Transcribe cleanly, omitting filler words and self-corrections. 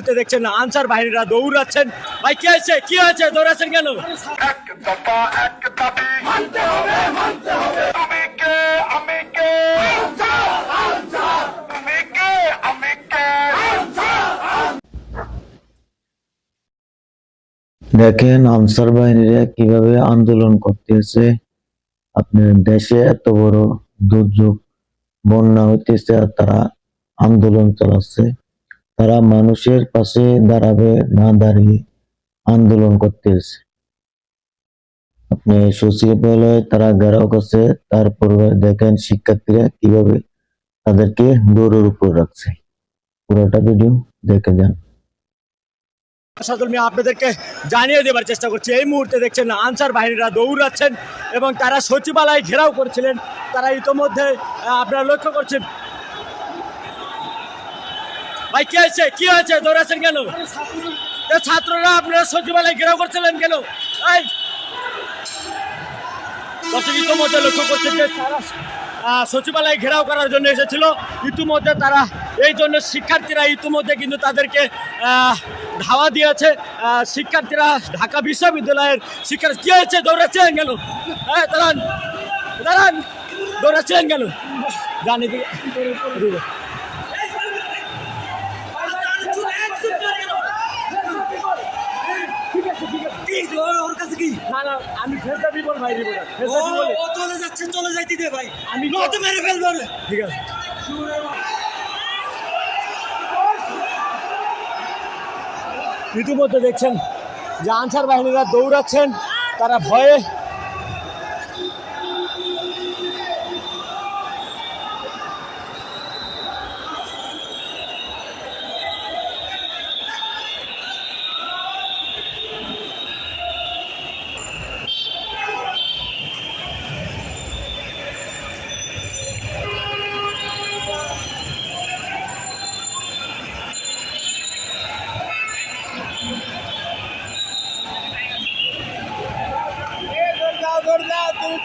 মুহূর্তে দেখছেন আনসার বাহিনীরা দৌড়াচ্ছেন। ভাই কি হয়েছে, কি হয়েছে, দৌড়াচ্ছেন কেন? এক দফা এক দাবি মানতে হবে, মানতে হবে। তুমি কে আমি কে, তুমি কে আমি কে। দেখেন আনসার বাহিনীরা কিভাবে আন্দোলন করতেছে। আপনার দেশে এত বড় দুর্যোগ, বন্যা হইতেছে আর তারা আন্দোলন চালাচ্ছে। তারা মানুষের পাশে দাঁড়াবে না দাঁড়িয়ে আন্দোলন করতেছে। আপনি সচিবালয়ে তারা ঘেরাও করছে, তারপরে দেখেন শিক্ষার্থীরা কিভাবে তাদেরকে দৌড়ের উপর রাখছে। পুরোটা ভিডিও দেখে যান। সাদুল মিয়া আপনাদেরকে জানিয়ে দেবার চেষ্টা করছি, এই মুহূর্তে দেখছেন আনসার বাহিনীরা দৌড়াচ্ছেন এবং তারা সচিবালয় ঘেরাও করেছিলেন। তারা ইতোমধ্যে আপনারা লক্ষ্য করছেন। ভাই কি হয়েছে, কি হয়েছে, দৌড়াচ্ছেন কেন? ছাত্ররা আপনারা সচিবালয় ঘেরাও করছিলেন কেন? ইতিমধ্যে লক্ষ্য করছেন যে তারা সচিবালয় ঘেরাও করার জন্য এসেছিল। ইতিমধ্যে তারা এই জন্য শিক্ষার্থীরা ইতিমধ্যে কিন্তু তাদেরকে ধাওয়া দিয়েছে। শিক্ষার্থীরা ঢাকা বিশ্ববিদ্যালয়ের শিক্ষার্থী কি হয়েছে, দৌড়াচ্ছেন কেন? হ্যাঁ দাঁড়ান দাঁড়ান, দৌড়াচ্ছেন কেন? জানি আমি ফেরত দিব ভাই, চলে যাচ্ছে, চলে যাইতে দে ভাই, আমি তো মেরে ফেলবো। ঠিক আছে। ইতিমধ্যে দেখছেন যে আনসার বাহিনীরা দৌড়াচ্ছেন, তারা ভয়ে দৌড় দাও, তুমি